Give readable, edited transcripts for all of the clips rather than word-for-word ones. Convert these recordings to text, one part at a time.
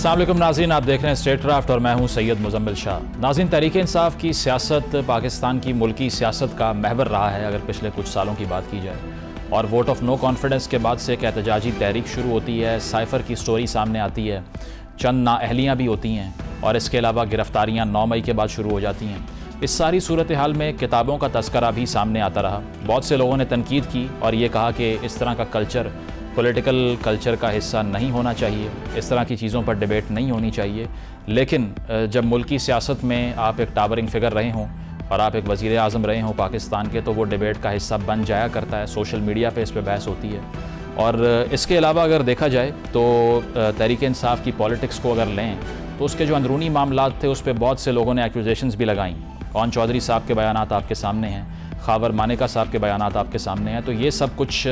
अस्सलाम वालेकुम नाज़रीन, आप देख रहे हैं स्टेट क्राफ्ट और मैं हूं सैयद मुज़म्मिल शाह। नाज़रीन, तहरीक इंसाफ की सियासत पाकिस्तान की मुल्की सियासत का महवर रहा है अगर पिछले कुछ सालों की बात की जाए, और वोट ऑफ नो कॉन्फिडेंस के बाद से एक एहतजाजी तहरीक शुरू होती है, साइफ़र की स्टोरी सामने आती है, चंद नाअहलियाँ भी होती हैं और इसके अलावा गिरफ्तारियाँ 9 मई के बाद शुरू हो जाती हैं। इस सारी सूरत हाल में किताबों का तस्करा भी सामने आता रहा। बहुत से लोगों ने तनकीद की और ये कहा कि इस तरह का कल्चर पॉलिटिकल कल्चर का हिस्सा नहीं होना चाहिए, इस तरह की चीज़ों पर डिबेट नहीं होनी चाहिए। लेकिन जब मुल्की सियासत में आप एक टावरिंग फिगर रहे हों और आप एक वज़ीर आज़म रहे हों पाकिस्तान के, तो वो डिबेट का हिस्सा बन जाया करता है। सोशल मीडिया पे इस पर बहस होती है। और इसके अलावा अगर देखा जाए तो तहरीक इंसाफ की पॉलिटिक्स को अगर लें तो उसके जो अंदरूनी मामलात थे उस पर बहुत से लोगों ने एक्यूजेशंस भी लगाईं। कौन चौधरी साहब के बयानात आपके सामने हैं, खावर मानेका साहब के बयानात आपके सामने हैं। तो ये सब कुछ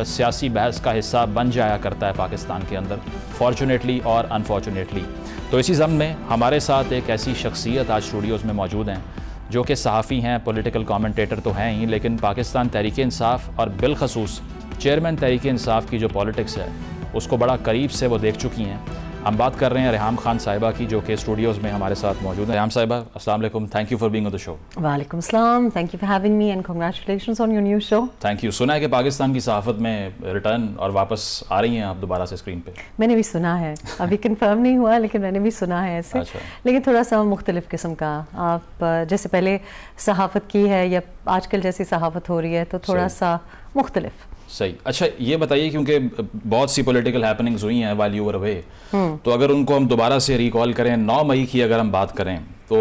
सियासी बहस का हिस्सा बन जाया करता है पाकिस्तान के अंदर, फॉर्चुनेटली और अनफॉर्चुनेटली। तो इसी ज़म्न में हमारे साथ एक ऐसी शख्सियत आज स्टूडियोज़ में मौजूद हैं जो कि सहाफ़ी हैं, पॉलिटिकल कमेंटेटर तो हैं ही, लेकिन पाकिस्तान तहरीक इंसाफ और बिलखसूस चेयरमैन तहरीक इंसाफ की जो पॉलिटिक्स है उसको बड़ा करीब से वो देख चुकी हैं। हम बात कर रहे हैं रेहाम खान साहिबा की, जो कि स्टूडियोज़ में हमारे साथ मौजूद है। रेहाम साहिबा, अस्सलाम वालेकुम, thank you for being on the show. वालेकुम अस्सलाम, thank you for having me and congratulations on your new show. Thank you. सुना है कि पाकिस्तान की सहाफ़त में रिटर्न और वापस आ रही हैं आप दोबारा से स्क्रीन पे? मैंने भी सुना है, अभी कंफर्म नहीं हुआ लेकिन मैंने भी सुना है ऐसे। अच्छा। लेकिन थोड़ा सा मुख्तलिफ किस्म का, आप जैसे पहले सहाफ़त की है या आजकल जैसी सहाफ़त हो रही है तो थोड़ा सा मुख्तलिफ। सही। अच्छा, ये बताइए, क्योंकि बहुत सी पॉलिटिकल हैपनिंग्स हुई हैं व्हाइल यू वर अवे, तो अगर उनको हम दोबारा से रिकॉल करें, 9 मई की अगर हम बात करें तो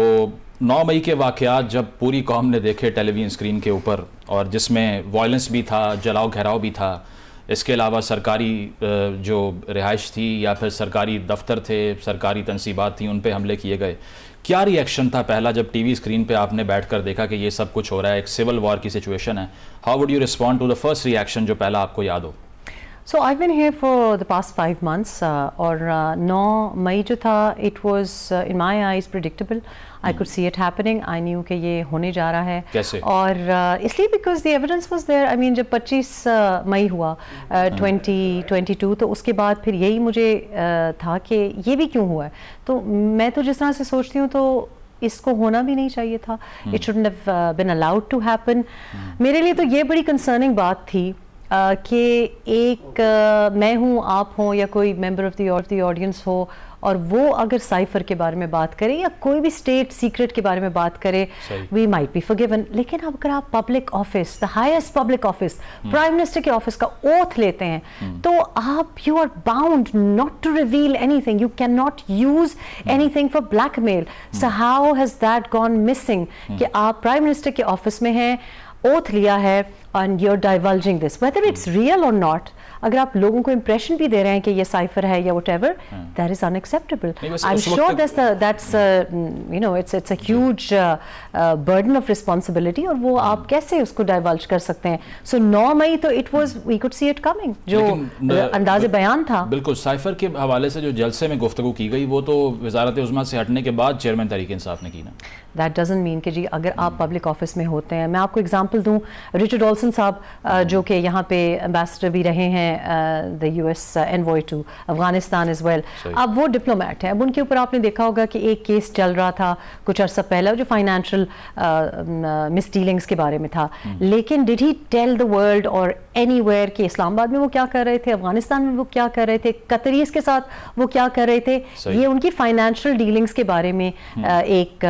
9 मई के वाक़यात जब पूरी कौम ने देखे टेलीविज़न स्क्रीन के ऊपर, और जिसमें वायलेंस भी था, जलाओ घेराव भी था, इसके अलावा सरकारी जो रिहाइश थी या फिर सरकारी दफ्तर थे, सरकारी तनसीबात थी, उन पे हमले किए गए, क्या रिएक्शन था पहला जब टीवी स्क्रीन पे आपने बैठकर देखा कि ये सब कुछ हो रहा है, एक सिविल वॉर की सिचुएशन है? How would you respond to the first reaction जो पहला आपको याद हो? So I've been here for the past 5 months और 9 मई जो था it was in my eyes predictable. I could see it happening. I knew कि ये होने जा रहा है। कैसे? और इसलिए because the evidence was there. I mean जब 25 मई हुआ 2022 तो उसके बाद फिर यही मुझे था कि ये भी क्यों हुआ है। तो मैं तो जिस तरह से सोचती हूँ तो इसको होना भी नहीं चाहिए था। It shouldn't have been allowed to happen. मेरे लिए तो ये बड़ी concerning बात थी कि एक मैं हूँ, आप हों या कोई मेंबर ऑफ द ऑडियंस हो और वो अगर साइफर के बारे में बात करे या कोई भी स्टेट सीक्रेट के बारे में बात करे, वी माइट बी फॉरगिवन। लेकिन अगर आप public office, the highest public office, prime minister के ऑफिस का ओथ लेते हैं तो आप you are bound not to reveal anything, you can not use anything for blackmail. So how has that gone missing कि आप प्राइम मिनिस्टर के office में हैं, ओथ लिया है and you're divulging this, whether it's real or not. अगर आप लोगों को impression भी दे रहे हैं कि ये साइफर है या whatever, that is unacceptable. I'm sure that's you know it's a huge burden of responsibility और वो आप कैसे उसको divulge कर सकते हैं? So 9 मई तो it was, we could see it coming, जो अंदाज़े बयान था। बिल्कुल। साइफर के हवाले से जो जलसे में गुफ्तगू की गई वो तो वज़ारत उज़्मा से हटने के बाद चेयरमैन तहरीक इंसाफ ने की ना। That doesn't mean कि जी अगर आप पब्लिक ऑफिस में होते हैं, मैं आपको एग्जांपल दूं, रिचर्ड ऑल्सन साहब जो कि यहाँ पे एम्बेसडर भी रहे हैं, the US envoy to Afghanistan as well, अब वो डिप्लोमेट हैं। अब उनके ऊपर आपने देखा होगा कि एक केस चल रहा था कुछ अर्सा पहले जो फाइनेंशियल मिसडीलिंग्स के बारे में था, लेकिन did he tell the world और एनीवेयर कि इस्लामाबाद में वो क्या कर रहे थे, अफगानिस्तान में वो क्या कर रहे थे, कतरीज के साथ वो क्या कर रहे थे? ये उनकी फाइनेंशियल डीलिंग्स के बारे में एक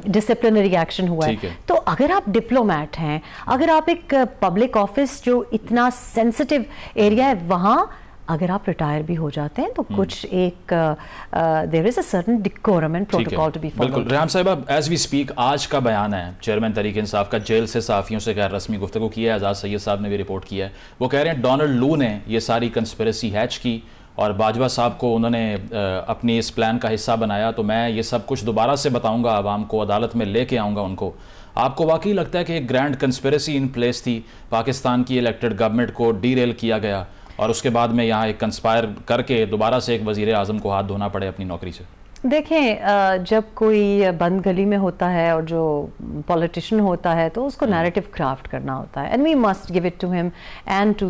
डिसिप्लिनरी एक्शन हुआ है। तो अगर आप डिप्लोमेट हैं, अगर आप एक पब्लिक ऑफिस जो इतना सेंसिटिव एरिया है वहाँ अगर आप रिटायर भी हो जाते हैं तो कुछ एक there is a certain decorum and protocol to be followed. बिल्कुल। रेहाम साहिबा, एज वी स्पीक आज का बयान है चेयरमैन तहरीक इंसाफ का, जेल से सहाफ़ियों से गैर रस्मी गुफ्तगू की है, आज़ाद सैयद साहब ने भी रिपोर्ट किया है। वो कह रहे हैं डोनाल्ड लू ने ये सारी कंस्पिरेसी हैच की और बाजवा साहब को उन्होंने अपनी इस प्लान का हिस्सा बनाया, तो मैं ये सब कुछ दोबारा से बताऊंगा आवाम को, अदालत में लेके आऊँगा उनको। आपको वाकई लगता है कि एक ग्रैंड कंस्पिरेसी इन प्लेस थी, पाकिस्तान की इलेक्टेड गवर्नमेंट को डीरेल किया गया और उसके बाद में यहाँ एक कंस्पायर करके दोबारा से एक वज़ीर आज़म को हाथ धोना पड़े अपनी नौकरी से? देखें, जब कोई बंद गली में होता है और जो पॉलिटिशियन होता है तो उसको नैरेटिव क्राफ्ट करना होता है, and we must give it to him and to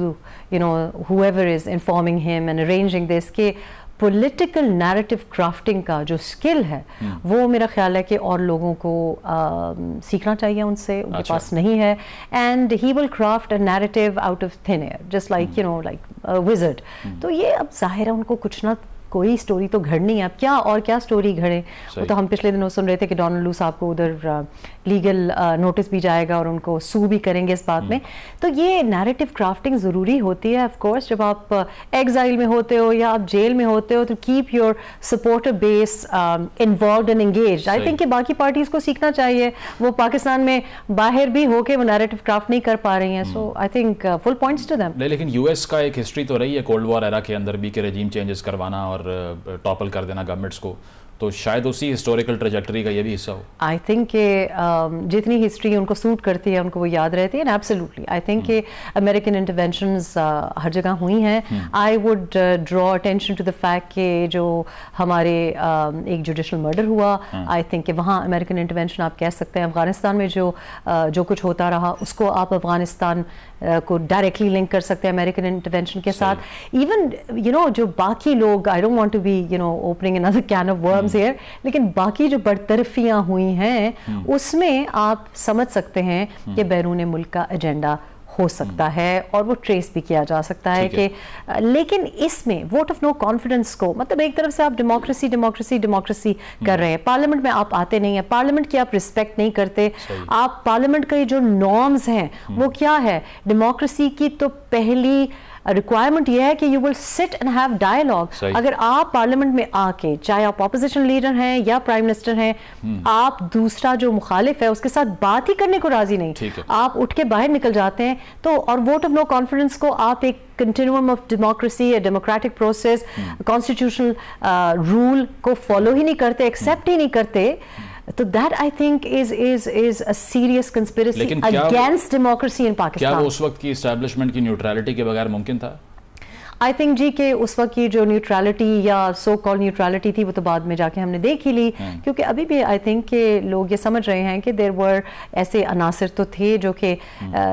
you know whoever is informing him and arranging this कि پولیٹیکل نیریٹو کرافٹنگ کا جو اسکل ہے وہ میرا خیال ہے کہ اور لوگوں کو سیکھنا چاہیے ان سے, ان کے پاس نہیں ہے. And he will craft a narrative out of thin air just like you know like wizard. تو یہ اب ظاہر ہے ان کو کچھ نہ کوئی سٹوری تو گھڑنی ہے, اب کیا اور کیا سٹوری گھڑے. وہ تو ہم پچھلے دنوں سن رہے تھے کہ ڈونلڈ لو صاحب کو ادھر لیگل نوٹس بھی جائے گا اور ان کو سو بھی کریں گے اس بات میں. تو یہ نیریٹو کرافٹنگ ضروری ہوتی ہے آف کورس جب آپ ایگزائل میں ہوتے ہو یا آپ جیل میں ہوتے ہو, تو keep your supporter base involved and engaged. I think کہ باقی پارٹیز کو سیکھنا چاہیے, وہ پاکستان میں باہر بھی ہو کے وہ نیریٹو کرافٹ نہیں کر پا رہی ہیں. So I think full points to them. لیکن یو ایس کا ایک ہسٹری تو رہی ہے کولڈ وار ایرا کے اندر بھی کہ رجیم چینجز کروانا اور ٹاپل کر دینا گورنمنٹس کو, تو شاید اسی ہسٹوریکل ٹریجیکٹری کا یہ بھی حصہ ہو. آئی تھنک کہ جتنی ہسٹری ان کو سوٹ کرتی ہے ان کو وہ یاد رہتی ہے. اینڈ ایبسلیوٹلی آئی تھنک کہ امریکن انٹرونشنز ہر جگہ ہوئی ہیں. I would draw attention to the fact کہ جو ہمارے ایک جوڈیشل مرڈر ہوا, آئی تھنک کہ وہاں امریکن انٹرونشن آپ کہہ سکتے ہیں. افغانستان میں جو کچھ ہوتا رہا اس کو آپ افغانستان کو ڈائریکٹلی لنک کر سکتے ہیں امریکن انٹرونشن کے ساتھ. ایون یو نو جو باقی لوگ, I don't want to be you know opening another can of worms here, لیکن باقی جو برطرفیاں ہوئی ہیں اس میں آپ سمجھ سکتے ہیں کہ بیرون ملک کا ایجنڈا ہو سکتا ہے اور وہ ٹریس بھی کیا جا سکتا ہے کہ لیکن اس میں ووٹ آف نو کانفیڈنس کو مطلب ایک طرف سے آپ ڈیموکریسی ڈیموکریسی ڈیموکریسی کر رہے ہیں, پارلیمنٹ میں آپ آتے نہیں ہیں, پارلیمنٹ کی آپ رسپیکٹ نہیں کرتے. آپ پارلیمنٹ کے جو نارمز ہیں وہ کیا ہے, ڈیموکریسی کی تو پہلی ریکوائرمنٹ یہ ہے کہ یو ول سٹ اینڈ ہیو ڈائلاگ. اگر آپ پارلیمنٹ میں آ کے چاہے آپ اپوزیشن لیڈر ہیں یا پرائم منسٹر ہیں, آپ دوسرا جو مخالف ہے اس کے ساتھ بات ہی کرنے کو راضی نہیں, آپ اٹھ کے باہر نکل جاتے ہیں. تو اور ووٹ آف نو کانفیڈنس کو آپ ایک continuum of democracy, democratic process, constitutional rule کو فالو ہی نہیں کرتے, ایکسیپٹ ہی نہیں کرتے. تو that I think is a serious conspiracy against democracy in Pakistan. کیا وہ اس وقت کی اسٹیبلشمنٹ کی نیوٹرلٹی کے بغیر ممکن تھا؟ آئی تھنک جی کہ اس وقت کی جو نیوٹرلٹی یا سو کال نیوٹرلٹی تھی وہ تو بعد میں جا کے ہم نے دیکھ ہی لی, کیونکہ ابھی بھی آئی تھنک کہ لوگ یہ سمجھ رہے ہیں کہ دیر ور ایسے عناصر تو تھے جو کہ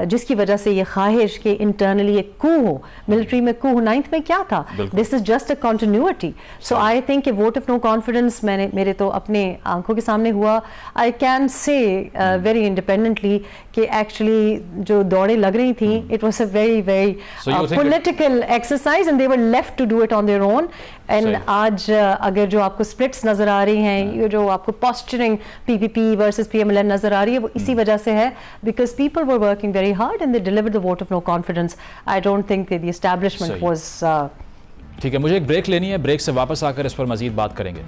جس کی وجہ سے یہ خواہش کہ انٹرنلی ایک کو ہو, ملٹری میں کو ہو. 9th میں کیا تھا, this is just a continuity. So I think کہ ووٹ آف نو کانفیڈنس میرے تو اپنے آنکھوں کے سامنے ہوا. I can say very independently کہ ایکچولی جو دوڑیں لگ رہی تھیں it was a very very political exercise and they were left to do it on their own. And آج اگر جو آپ کو splits نظر آ رہی ہیں, جو آپ کو posturing PPP versus PMLN نظر آ رہی ہے, وہ اسی وجہ سے ہے because people were working very hard and they delivered the vote of no confidence. I don't think that the establishment was ٹھیک ہے, مجھے ایک بریک لینی ہے, بریک سے واپس آ کر اس پر مزید بات کریں گے.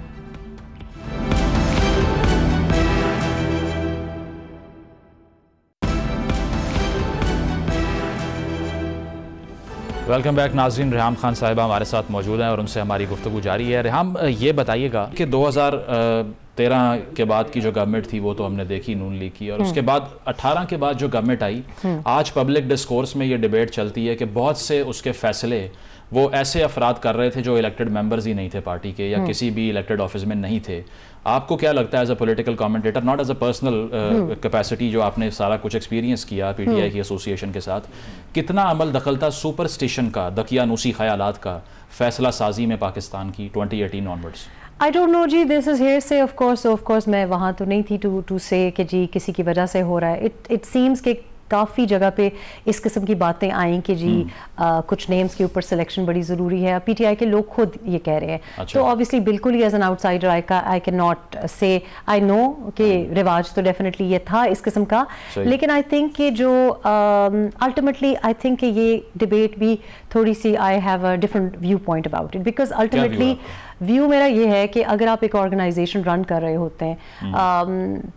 ویلکم بیک ناظرین. ریحام خان صاحبہ ہمارے ساتھ موجود ہیں اور ان سے ہماری گفتگو جاری ہے. ریحام, یہ بتائیے گا کہ 2013 کے بعد کی جو گورنمنٹ تھی وہ تو ہم نے دیکھی نون لیگ کی, اور اس کے بعد 18 کے بعد جو گورنمنٹ آئی, آج پبلک ڈسکورس میں یہ ڈیبیٹ چلتی ہے کہ بہت سے اس کے فیصلے وہ ایسے افراد کر رہے تھے جو الیکٹڈ ممبرز ہی نہیں تھے پارٹی کے یا کسی بھی الیکٹڈ آفس میں نہیں تھے. آپ کو کیا لگتا ہے as a political commentator, not as a personal capacity, جو آپ نے سارا کچھ ایکسپیرینس کیا پی ٹی آئی کی ایسوسیشن کے ساتھ, کتنا عمل دخل تھا سپرسٹیشن کا, دقیانوسی خیالات کا فیصلہ سازی میں پاکستان کی 2018 آنورڈس؟ I don't know جی, this is hearsay of course میں وہاں تو نہیں تھی to say کہ جی کسی کی وجہ سے ہو رہا ہے. It seems کہ کافی جگہ پہ اس قسم کی باتیں آئیں کہ جی کچھ نیمز کے اوپر سلیکشن بڑی ضروری ہے. پی ٹی آئی کے لوگ خود یہ کہہ رہے ہیں. تو obviously بالکل ہی as an outsider I cannot say I know کہ رواج تو ڈیفینیٹلی یہ تھا اس قسم کا, لیکن I think کہ جو ultimately I think کہ یہ ڈبیٹ بھی تھوڑی سی I have a different view point about it because ultimately view میرا یہ ہے کہ اگر آپ ایک آرگنائزیشن رن کر رہے ہوتے ہیں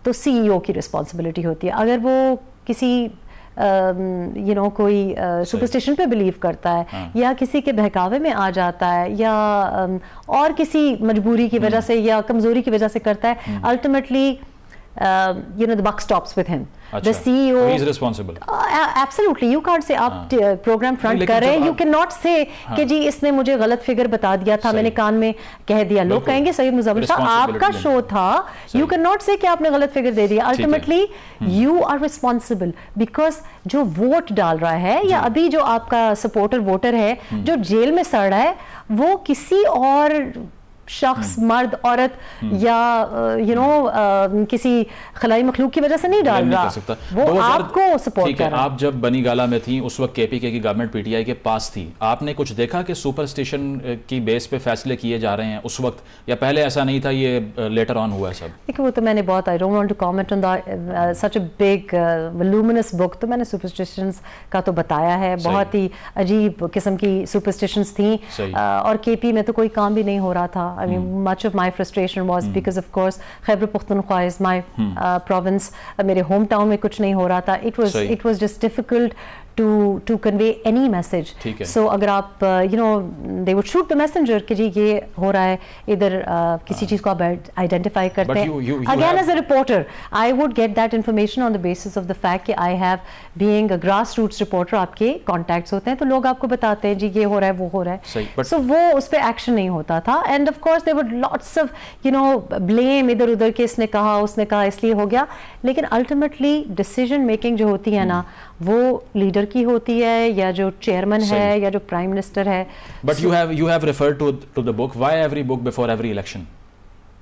تو سی ای او کی رسپانسبلٹی ہوتی ہے. اگر وہ کسی کوئی سپرسٹیشن پہ بلیو کرتا ہے یا کسی کے بہکاوے میں آ جاتا ہے یا اور کسی مجبوری کی وجہ سے یا کمزوری کی وجہ سے کرتا ہے, ultimately the buck stops with him. The CEO he is responsible. Absolutely, you can't say آپ پروگرام فرنٹ کر رہے ہیں, you cannot say کہ جی اس نے مجھے غلط فگر بتا دیا تھا, میں نے کان میں کہہ دیا. لوگ کہیں گے سید مزمل شاہ آپ کا شو تھا, you cannot say کہ آپ نے غلط فگر دے دیا. Ultimately you are responsible because جو ووٹ ڈال رہا ہے یا ابھی جو آپ کا سپورٹر ووٹر ہے جو جیل میں سڑ رہا ہے, وہ کسی اور شخص مرد عورت یا کسی خلائی مخلوق کی وجہ سے نہیں ڈال رہا, وہ آپ کو سپورٹ کر رہا ہے. آپ جب بنی گالا میں تھیں اس وقت کے پی کے کی گورنمنٹ پی ٹی آئی کے پاس تھی, آپ نے کچھ دیکھا کہ سپر اسٹیشن کی بیس پہ فیصلے کیے جا رہے ہیں اس وقت, یا پہلے ایسا نہیں تھا, یہ لیٹر آن ہوا ہے سب؟ دیکھیں وہ تو میں نے بہت, I don't want to comment on such a big voluminous book, تو میں نے سپرسٹیشنز کا تو بتایا ہے, بہت ہی عجیب قسم کی سپرسٹیشنز تھیں, اور کے پی میں تو کوئی کام بھی نہیں ہو رہا تھا. I mean, much of my frustration was because of course Khyber Pakhtunkhwa is my province. میرے ہوم ٹاؤن میں کچھ نہیں ہو رہا تھا. It was just difficult to convey any message. So اگر آپ they would shoot the messenger کہ جی یہ ہو رہا ہے ادھر, کسی چیز کو آپ آئیڈینٹیفائی کرتے ہیں. Again as a reporter I would get that information on the basis of the fact کہ I have being a grassroots reporter, آپ کے contacts ہوتے ہیں تو لوگ آپ کو بتاتے ہیں جی یہ ہو رہا ہے وہ ہو رہا ہے. So وہ اس پہ ایکشن نہیں ہوتا تھا, and of course there were lots of blame ادھر ادھر کہ اس نے کہا اس نے کہا اس لیے ہو گیا, لیکن ultimately decision making جو ہوتی ہے نا وہ لیڈر کی ہوتی ہے یا جو چیئرمین ہے یا جو پرائم منسٹر ہے. But you have referred to the book. Why every book before every election?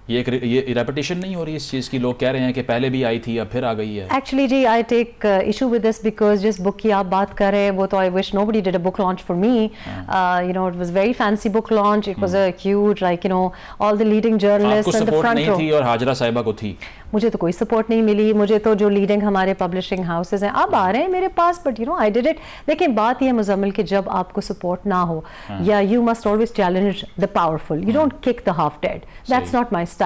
یہ ریپیٹیشن نہیں ہو رہی اس چیز کی؟ لوگ کہہ رہے ہیں کہ پہلے بھی آئی تھی اب پھر آ گئی ہے. ایکچولی جی I take issue with this because جس بک کی آپ بات کر رہے ہیں وہ تو I wish nobody did a book launch for me. It was very fancy book launch, it was a cute like all the leading journalist and the front row. تھی اور حاجرہ صاحبہ کو تھی. مجھے تو کوئی سپورٹ نہیں ملی, مجھے تو جو لیڈنگ ہمارے پبلشنگ ہاؤسز ہیں اب آ رہے ہیں میرے پاس, بٹ آئی ڈیڈ اٹ. دیکھیں بات یہ ہے مزمل کہ جب آپ کو سپورٹ نہ ہو یا you must always challenge the powerful, you don't kick the half dead, that's not my style.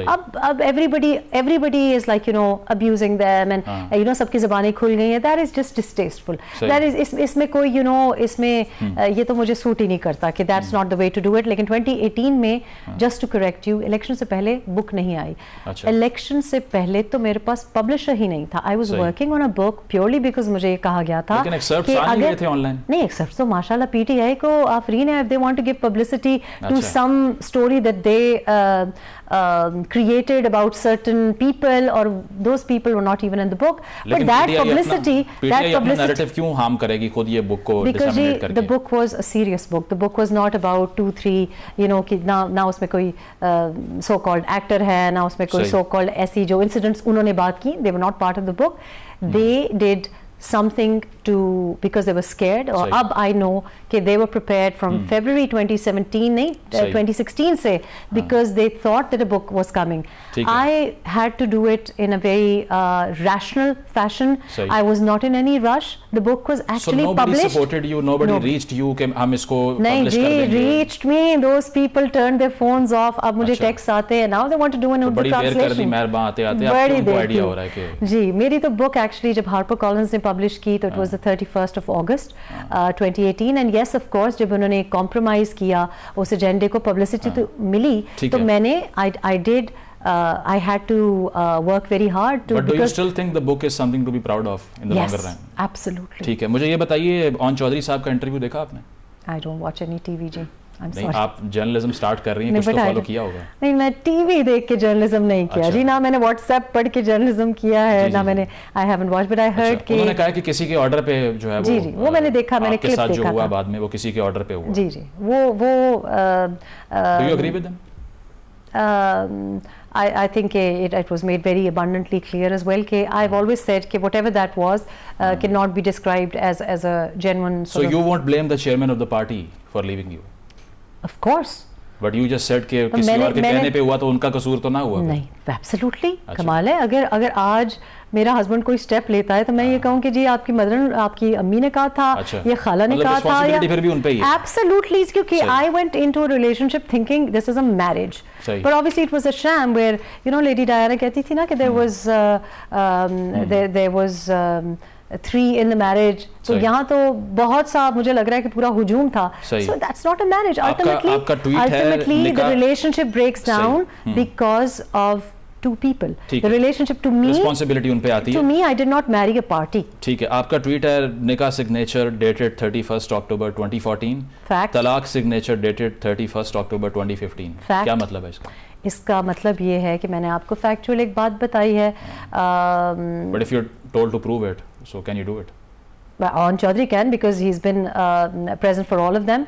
اب everybody is like abusing them and سب کی زبانیں کھل گئی ہیں. That is just distasteful. That is اس میں کوئی اس میں یہ تو مجھے سوٹ ہی نہیں کرتا کہ that's not the way to do it. لیکن 2018 میں just to correct you, election سے پہلے بک نہیں آئی. الیکشن سے پہلے تو میرے پاس پبلشر ہی نہیں تھا. I was working on a book purely because مجھے یہ کہا گیا تھا کہ اگر نہیں ایکسپٹس تو ماشاء اللہ پی ٹی آئی کو آفرین ہے, if they want to give publicity to some story that they created about certain people or those people were not even in the book, but that publicity کیوں harm کرے گی خود یہ بک کو ڈسیمینیٹ کر کے؟ the book was a serious book. The book was not about 2-3 کہ نہ اس میں کوئی so called actor ہے, نہ اس میں کوئی so called ایسی جو incidents انہوں نے بات کی, they were not part of the book. They did something to because they were scared, or ab I know کہ they were prepared from February 2017 نہیں 2016 سے, because they thought that a book was coming. I had to do it in a very rational fashion. I was not in any rush. The book was actually published. So nobody supported you, nobody reached you کہ ہم اس کو publish کر دیں گے؟ reached me, those people turned their phones off. اب مجھے text آتے ہیں, now they want to do an Urdu translation. بڑی دیر کر دی مہربان آتے آتے, آپ کو آئیڈیا ہو رہا ہے کہ جی میری تو بک ایکچولی جب ہارپر کالنز نے پبلش کی تو it was the 31st of August 2018, and yes of course جب انہوں نے کمپرومائز کیا اس ایجنڈے کو پبلسٹی تو ملی, تو میں نے I did I had to work very hard to. But do you still think the book is something to be proud of in the longer run? Yes, absolutely. ٹھیک ہے, مجھے یہ بتائیے اون چودھری صاحب کا انٹرویو دیکھا آپ نے؟ I don't watch any TV جی. نہیں, آپ جرنلزم سٹارٹ کر رہی ہیں, کچھ تو فالو کیا ہوگا. نہیں میں ٹی وی دیکھ کے جرنلزم نہیں کیا جی, نہ میں نے واٹس ایپ پڑھ کے جرنلزم کیا ہے, نہ میں نے I haven't watched, but I heard کہ انہوں نے کہا کہ کسی کے آرڈر پہ جو ہے جی وہ میں نے دیکھا, میں نے کلپ دیکھا جو ہوا بعد میں وہ کسی کے آرڈر پہ ہوا. جی وہ Do you agree with them? I think it was made very abundantly clear as well کہ I've always said کہ whatever that was cannot be described as a genuine sort of. So you won't blame the chairman of the party for leaving you? Of course. But you just said کہ کسی اور کے کہنے پہ ہوا تو ان کا قصور تو نہ ہوا؟ نہیں, absolutely کمال ہے. اگر آج میرا ہسبینڈ کوئی اسٹیپ لیتا ہے تو میں یہ کہوں کہ جی آپ کی مدر آپ کی امی نے کہا تھا, یہ خالہ نے کہا تھا, ایبسلیوٹلی, کیونکہ I went into a relationship thinking this is a marriage, but obviously it was a sham where Lady Diana کہتی تھی نا کہ there was 3 in the marriage. تو یہاں تو بہت سا مجھے لگ رہا ہے کہ پورا ہجوم تھا. So that's not a marriage. Ultimately the relationship breaks down because of 2 people. The relationship to me, responsibility ان پہ آتی ہے. To me I did not marry a party. ٹھیک ہے, آپ کا ٹویٹ ہے نکاح سگنیچر dated 31st October 2014, طلاق سگنیچر dated 31st October 2015. کیا مطلب ہے اس کا؟ اس کا مطلب یہ ہے کہ میں نے آپ کو فیکچوئل ایک بات بتائی ہے. But if you're told to prove it, so can you do it? on Chaudhary can, because he's been present for all of them.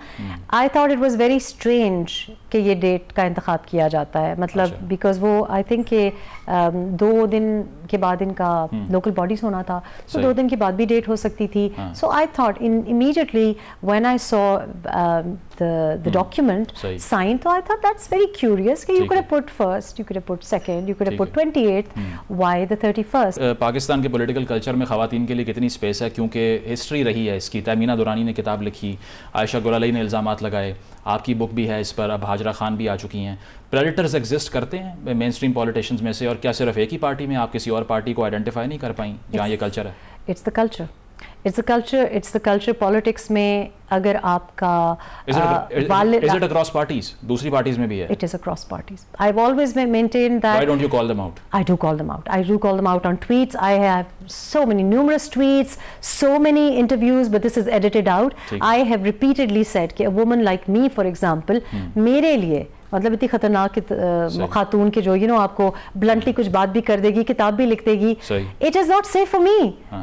I thought it was very strange کہ یہ ڈیٹ کا انتخاب کیا جاتا ہے, مطلب بیکاز وہ آئی think کہ 2 دن کے بعد ان کا لوکل باڈیز ہونا تھا, so 2 دن کے بعد بھی ڈیٹ ہو سکتی تھی. So I thought immediately when I saw the document signed, so I thought that's very curious کہ you could have put 1st, you could have put 2nd, you could have put 28th, why the 31st. Pakistan کے political culture میں خواتین کے لیے کتنی space ہے, کیونکہ history رہی ہے اس کی. تہمینہ دورانی نے کتاب لکھی, عائشہ گل علی نے الزامات لگائے, آپ کی بک بھی ہے اس پر, اب ہاجرہ خان بھی آ چکی ہیں. پریڈیٹرز ایگزسٹ کرتے ہیں مین اسٹریم پولیٹیشینز میں سے, اور کیا صرف ایک ہی پارٹی میں, آپ کسی اور پارٹی کو آئیڈینٹیفائی نہیں کر پائیں جہاں یہ کلچر ہے؟ It's the culture. It's the culture. Politics میں اگر آپ کا Is it across parties? دوسری parties میں بھی ہے? It is across parties. I've always maintained that. Why don't you call them out? I do call them out. I do call them out on tweets. I have so many numerous tweets, so many interviews, but this is edited out. I have repeatedly said کہ a woman like me, for example, میرے لیے مطلب اتنی خطرناک خاتون کے جو آپ کو بلنٹلی کچھ بات بھی کر دے گی, کتاب بھی لکھ دے گی, it is not safe for me.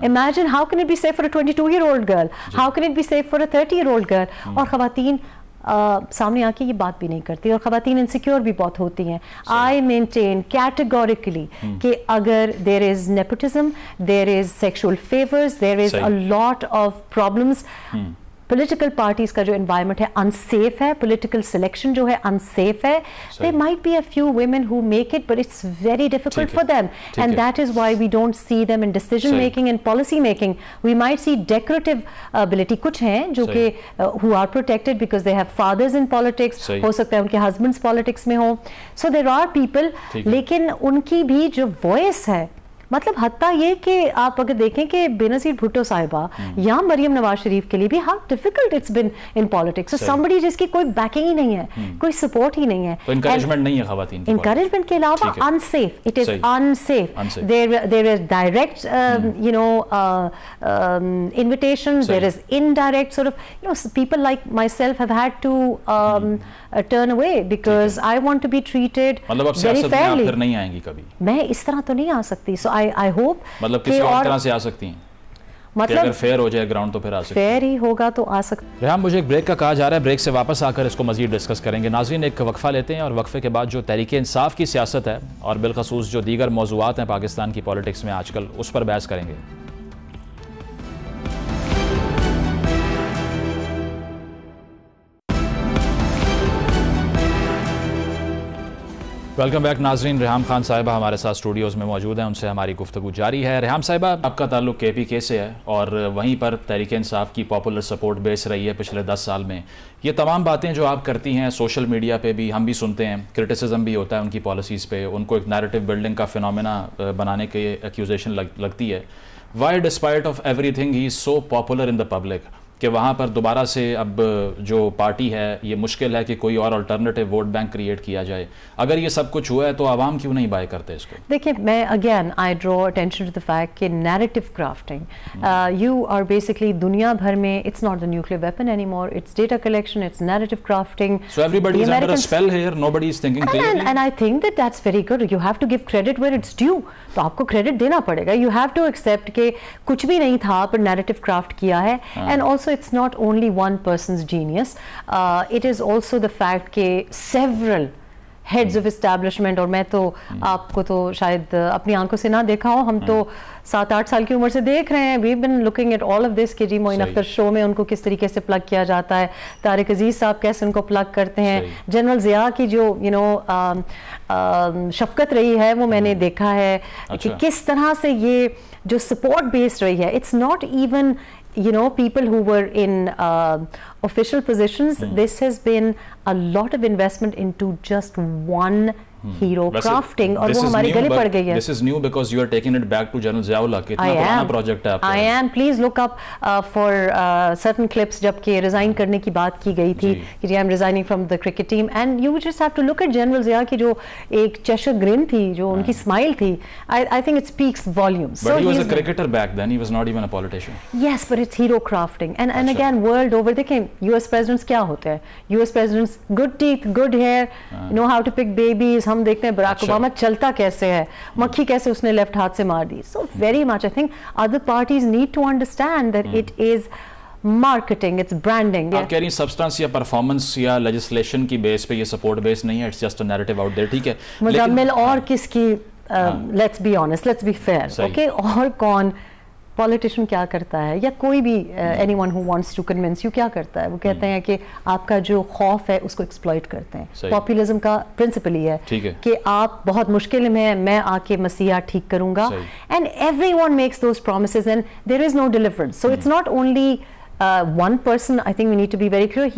Imagine how can it be safe for a 22-year-old girl? How can it be safe for a 30-year-old girl? اور خواتین سامنے آ کے یہ بات بھی نہیں کرتی, اور خواتین انسیکیور بھی بہت ہوتی ہیں. I maintain categorically کہ اگر there is nepotism, there is sexual favors, there is a lot of problems. Political parties کا جو انوائرمنٹ ہے انسیف ہے, پولیٹیکل سلیکشن جو ہے انسیف ہے. There might be a few women who make it, but it's very difficult for them, and that is why we don't see them in decision making and policy making. We might see decorative ability, کچھ ہیں جو کہ who are protected because they have fathers in politics, ہو سکتا ہے ان کے husbands politics میں ہوں. So there are people, لیکن ان کی بھی جو voice ہے, مطلب حتیٰ یہ کہ آپ اگر دیکھیں کہ بینظیر بھٹو صاحبہ یا مریم نواز شریف کے لیے بھی how difficult it's been in politics. So somebody جس کی کوئی بیکنگ ہی نہیں ہے, کوئی سپورٹ ہی نہیں ہے, تو انکریجمنٹ نہیں ہے خواتین کی, انکریجمنٹ کے علاوہ unsafe, it is unsafe. There is direct invitations, there is indirect sort of people like myself have had to turn away because I want to be treated very fairly. مطلب اب سیاست میں آپ پھر نہیں آئیں گی کبھی؟ میں اس طرح تو نہیں آ سکتی. So I hope مطلب کسی اور طرح سے آ سکتی ہیں, مطلب اگر فیئر ہو جائے گراؤنڈ تو پھر آ سکتی ہیں. فیئر ہی ہوگا تو آ سکتی. ریحام, مجھے ایک بریک کا کہا جا رہا ہے, بریک سے واپس آ کر اس کو مزید ڈسکس کریں گے. ناظرین, ایک وقفہ لیتے ہیں اور وقفے کے بعد جو تحریک انصاف کی سیاست ہے اور بالخصوص جو دیگر موضوعات ہیں پاکستان کی پولیٹکس میں آج کل, اس پر بحث کریں گے. ویلکم بیک ناظرین. ریحام خان صاحبہ ہمارے ساتھ اسٹوڈیوز میں موجود ہیں, ان سے ہماری گفتگو جاری ہے. ریحام صاحبہ, آپ کا تعلق کے پی کے سے ہے اور وہیں پر تحریک انصاف کی پاپولر سپورٹ بیس رہی ہے پچھلے 10 سال میں. یہ تمام باتیں جو آپ کرتی ہیں سوشل میڈیا پہ بھی ہم بھی سنتے ہیں, کرٹیسزم بھی ہوتا ہے ان کی پالیسیز پہ, ان کو ایک نیریٹو بلڈنگ کا فینومینا بنانے کے ایکیوزیشن لگتی ہے. وائی ڈسپائٹ آف ایوری تھنگ he is so popular in the public کہ وہاں پر دوبارہ سے اب جو پارٹی ہے یہ مشکل ہے کہ کوئی اور الٹرنیٹیو ووٹ بینک کریٹ کیا جائے. اگر یہ سب کچھ ہوا ہے تو عوام کیوں نہیں بائی کرتے اس کو؟ دیکھیں, میں again I draw attention to the fact کہ narrative crafting you are basically دنیا بھر میں it's not the nuclear weapon anymore, it's data collection, it's narrative crafting. So everybody is under a spell here, nobody is thinking clearly. And I think that that's very good. You have to give credit where it's due. تو آپ کو credit دینا پڑے گا. You have to accept کہ کچھ بھی نہیں تھا پر نیریٹو کرافٹ کیا ہے. And also it's not only one person's genius. It is also the fact کہ several heads of establishment, اور میں تو آپ کو تو شاید اپنی آنکھوں سے نہ دیکھا ہو, ہم تو 7-8 سال کی عمر سے دیکھ رہے ہیں. we've been looking at all of this کہ جی معین اختر شو میں ان کو کس طریقے سے پلگ کیا جاتا ہے, طارق عزیز صاحب کیسے ان کو پلگ کرتے ہیں, جنرل ضیاء کی جو شفقت رہی ہے وہ میں نے دیکھا ہے کہ کس طرح سے یہ جو سپورٹ بیس رہی ہے. it's not even people who were in official positions. This has been a lot of investment into just one hero crafting, اور وہ ہمارے گلے پڑ گئی ہے. This is new because you are taking it back to General Zia Ullah. کتنا پرانا project ہے آپ کا. I am. Please look up for certain clips جب کہ ریزائن کرنے کی بات کی گئی تھی کہ I am resigning from the cricket team, and you just have to look at General Zia کی جو ایک چیشر گرن تھی, جو ان کی اسمائل تھی. I think it speaks volumes. But he was a cricketer back then. He was not even a politician. Yes, but it's hero crafting. And again, world over, دیکھیں US presidents کیا ہوتے ہیں. US presidents good teeth, good hair, know how to pick babies, videos हम देखते हैं Barack Obama चलता कैसे है, मक्खी कैसे उसने लेफ्ट हाथ से मार दी. So very much I think other parties need to understand that it is marketing, it's branding. आप कह रही हैं सब्सटेंस या परफॉर्मेंस या लेजिस्लेशन की बेस पे, ये सपोर्ट बेस नहीं है, it's just a narrative out there. ठीक है, मुजम्मिल और किसकी, let's be honest, let's be fair, okay, और कौन पॉलिटिशियन क्या करता है, या कोई भी anyone who wants to convince you क्या करता है, वो कहते हैं कि आपका जो खौफ है उसको एक्सप्लॉइट करते हैं. पॉपुलिज्म का प्रिंसिपल ही है कि आप बहुत मुश्किल में, मैं आके मसीहा ठीक करूंगा, and everyone makes those promises and there is no deliverance. So it's not only one person. I think we need to be very clear.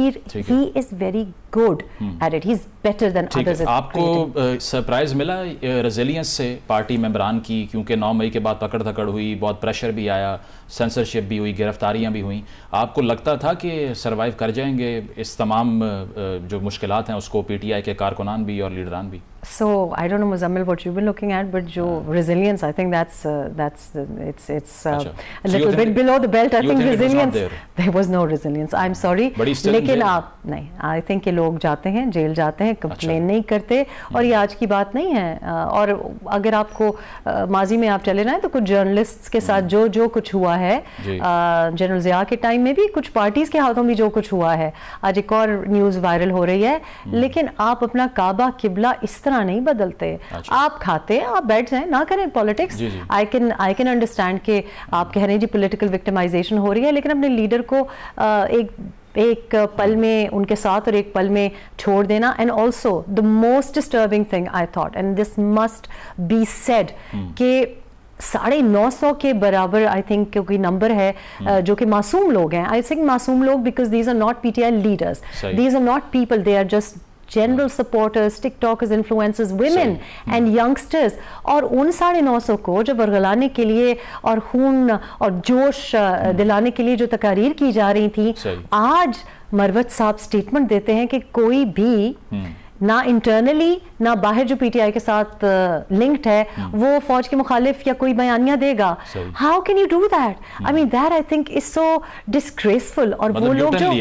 He is very good at it. He's better than others. आपको surprise मिला resilience से party मेंबरान की, क्योंकि 9 मई के बाद पकड़ धकड़ हुई, बहुत प्रेशर भी आया, सेंसरशिप भी हुई, गिरफ्तारियां भी हुई. आपको लगता था कि सरवाइव कर जाएंगे इस तमाम जो मुश्किलात हैं उसको, पीटीआई के कारकुनान भी और लीडरान भी? So I don't know Muzammil what you've been looking at, but जो resilience, I think it's a little bit below the belt. I think resilience, there was no resilience. I'm sorry. लेकिन आप नहीं, I think ये लोग जाते हैं, jail जाते हैं, कंप्लेन नहीं करते, और ये आज की बात नहीं है. और अगर आपको माजी में आप चले जाएं तो कुछ जर्नलिस्ट्स के साथ जो कुछ हुआ है, जनरल ज़िया के टाइम में भी कुछ पार्टीज के हाथों भी जो कुछ हुआ है, आज एक और न्यूज़ वायरल हो रही है. लेकिन आप अपना काबा किबला इस तरह नहीं बदलते. आप खाते हैं, आप बैठ जाएं, ना करें पॉलिटिक्स. आई कैन अंडरस्टैंड कि आप कह रहे हैं जी पॉलिटिकल विक्टिमाइजेशन हो रही है, लेकिन अपने लीडर को एक पल में उनके साथ और एक पल में छोड़ देना. And also the most disturbing thing I thought, and this must be said, कि 950 के बराबर आई थिंक क्योंकि नंबर है जो कि मासूम लोग हैं. आई थिंक मासूम लोग because these are not PTI leaders, these are not people, they are just general supporters, tiktokers, influencers, women and youngsters. और उन 950 को जब वरगलाने के लिए और खून और जोश दिलाने के लिए जो तकारीर की जा रही थी, आज मरवत साहब स्टेटमेंट देते हैं कि कोई भी ना इंटरनली ना बाहर जो पीटीआई के साथ लिंक्ड है वो फौज के मुखालिफ या कोई बयानिया देगा. How can you do that? I mean that I think is so disgraceful. और वो लोग जो